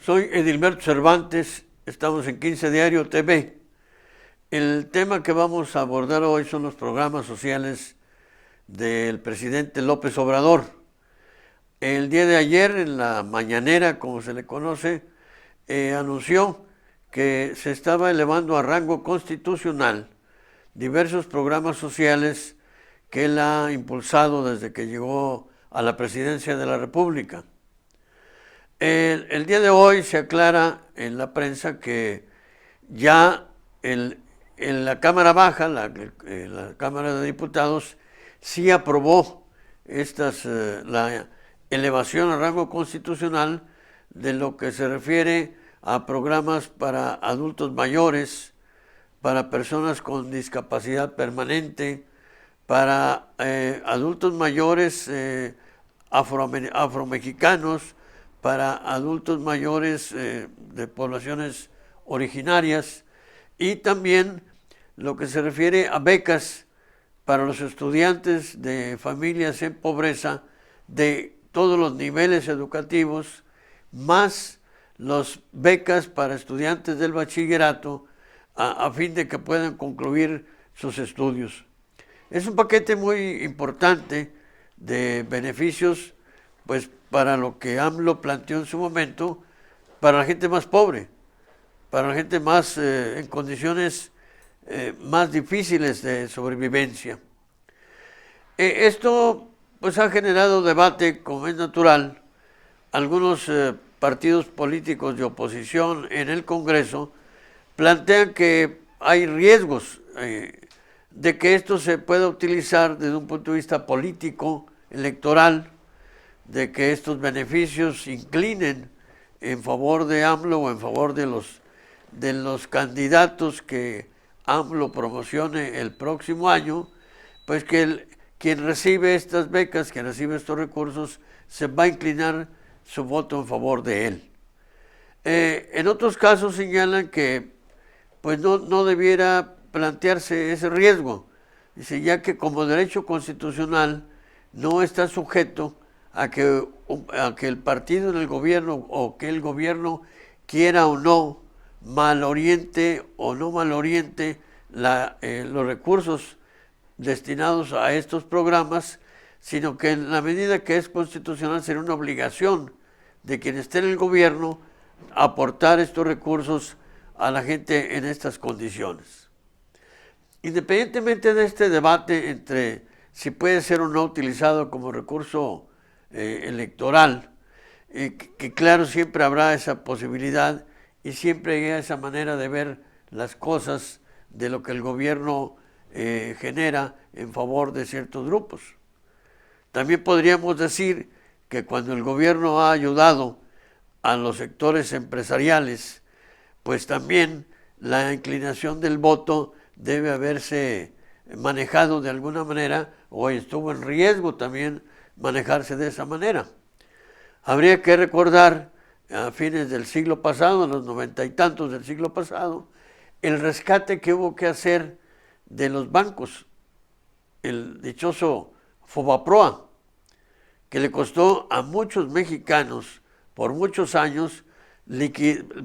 Soy Edilberto Cervantes, estamos en 15 Diario TV. El tema que vamos a abordar hoy son los programas sociales del presidente López Obrador. El día de ayer, en la mañanera, como se le conoce, anunció que se estaba elevando a rango constitucional diversos programas sociales que él ha impulsado desde que llegó a la presidencia de la República. El día de hoy se aclara en la prensa que ya en la Cámara Baja, la Cámara de Diputados, sí aprobó la elevación a rango constitucional de lo que se refiere a programas para adultos mayores, para personas con discapacidad permanente, para adultos mayores afromexicanos, para adultos mayores de poblaciones originarias, y también lo que se refiere a becas para los estudiantes de familias en pobreza de todos los niveles educativos, más las becas para estudiantes del bachillerato a fin de que puedan concluir sus estudios. Es un paquete muy importante de beneficios, pues para lo que AMLO planteó en su momento, para la gente más pobre, para la gente más en condiciones más difíciles de sobrevivencia. Esto pues ha generado debate, como es natural. Algunos partidos políticos de oposición en el Congreso plantean que hay riesgos de que esto se pueda utilizar desde un punto de vista político, electoral, de que estos beneficios inclinen en favor de AMLO o en favor de los candidatos que AMLO promocione el próximo año, pues que quien recibe estas becas, quien recibe estos recursos, se va a inclinar su voto en favor de él. En otros casos señalan que pues no debiera plantearse ese riesgo, dice, ya que como derecho constitucional no está sujeto a que el partido en el gobierno o que el gobierno quiera o no maloriente o no maloriente los recursos destinados a estos programas, sino que en la medida que es constitucional será una obligación de quien esté en el gobierno aportar estos recursos a la gente en estas condiciones. Independientemente de este debate entre si puede ser o no utilizado como recurso electoral, que claro, siempre habrá esa posibilidad y siempre hay esa manera de ver las cosas de lo que el gobierno genera en favor de ciertos grupos. También podríamos decir que cuando el gobierno ha ayudado a los sectores empresariales, pues también la inclinación del voto debe haberse manejado de alguna manera, o estuvo en riesgo también manejarse de esa manera. Habría que recordar a fines del siglo pasado, en los 90 y tantos del siglo pasado, el rescate que hubo que hacer de los bancos, el dichoso Fobaproa, que le costó a muchos mexicanos por muchos años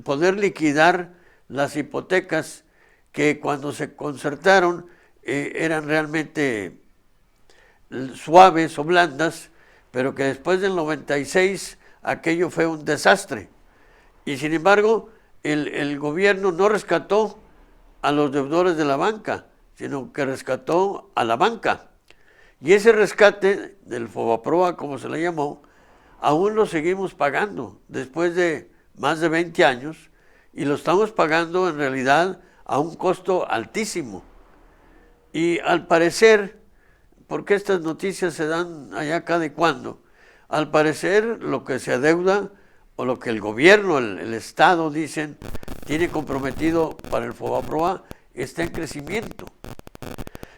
poder liquidar las hipotecas que cuando se concertaron eran realmente suaves o blandas, pero que después del 96 aquello fue un desastre. Y sin embargo, el gobierno no rescató a los deudores de la banca, sino que rescató a la banca. Y ese rescate del Fobaproa, como se le llamó, aún lo seguimos pagando después de más de 20 años, y lo estamos pagando en realidad a un costo altísimo. Y al parecer, porque estas noticias se dan allá cada y cuando, al parecer lo que se adeuda o lo que el gobierno, el Estado, dicen, tiene comprometido para el Fobaproa está en crecimiento.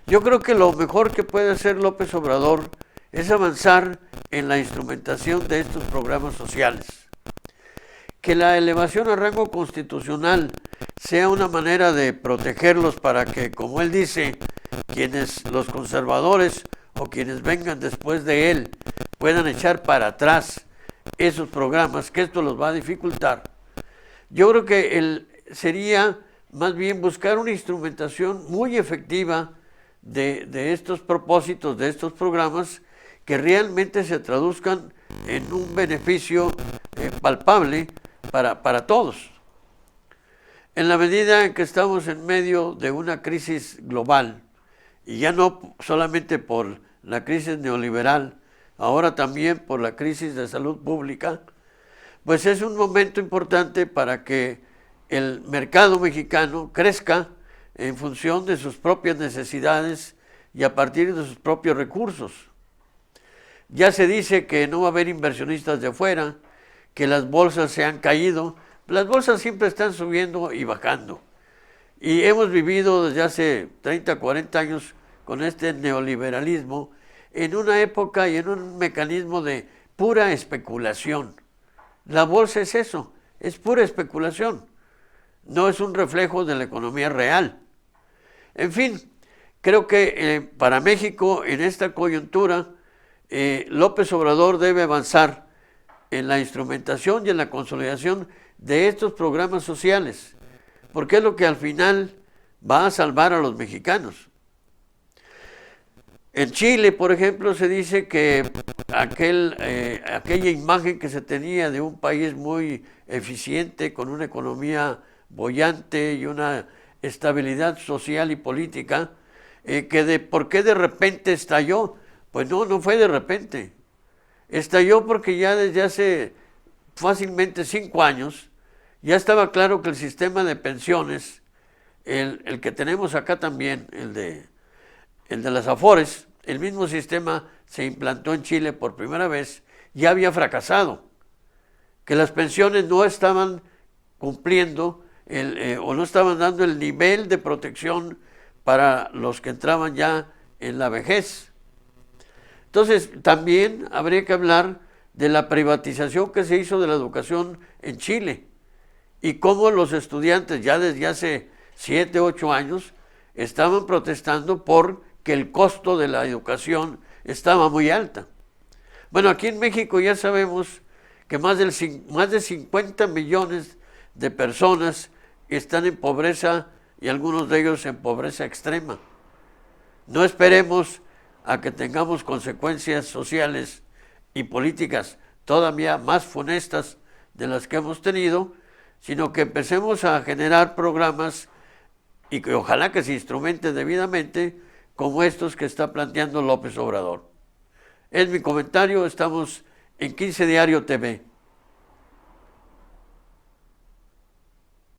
Yo creo que lo mejor que puede hacer López Obrador es avanzar en la instrumentación de estos programas sociales. Que la elevación a rango constitucional sea una manera de protegerlos para que, como él dice, los conservadores o quienes vengan después de él puedan echar para atrás esos programas, que esto los va a dificultar. Yo creo que sería más bien buscar una instrumentación muy efectiva de estos propósitos, de estos programas, que realmente se traduzcan en un beneficio palpable para todos. En la medida en que estamos en medio de una crisis global, y ya no solamente por la crisis neoliberal, ahora también por la crisis de salud pública, pues es un momento importante para que el mercado mexicano crezca en función de sus propias necesidades y a partir de sus propios recursos. Ya se dice que no va a haber inversionistas de afuera, que las bolsas se han caído. Las bolsas siempre están subiendo y bajando. Y hemos vivido desde hace 30, 40 años con este neoliberalismo en una época y en un mecanismo de pura especulación. La bolsa es eso, es pura especulación. No es un reflejo de la economía real. En fin, creo que para México en esta coyuntura López Obrador debe avanzar en la instrumentación y en la consolidación de estos programas sociales, porque es lo que al final va a salvar a los mexicanos. En Chile, por ejemplo, se dice que aquella imagen que se tenía de un país muy eficiente, con una economía boyante y una estabilidad social y política, ¿por qué de repente estalló? Pues no fue de repente. Estalló porque ya desde hace fácilmente 5 años ya estaba claro que el sistema de pensiones, el que tenemos acá también, el de las Afores, el mismo sistema se implantó en Chile por primera vez, ya había fracasado, que las pensiones no estaban cumpliendo o no estaban dando el nivel de protección para los que entraban ya en la vejez. Entonces, también habría que hablar de la privatización que se hizo de la educación en Chile y cómo los estudiantes ya desde hace 7, 8 años estaban protestando porque el costo de la educación estaba muy alta. Bueno, aquí en México ya sabemos que más de 50 millones de personas están en pobreza y algunos de ellos en pobreza extrema. No esperemos a que tengamos consecuencias sociales y políticas todavía más funestas de las que hemos tenido, sino que empecemos a generar programas y que ojalá que se instrumenten debidamente como estos que está planteando López Obrador. Es mi comentario, estamos en 15 Diario TV.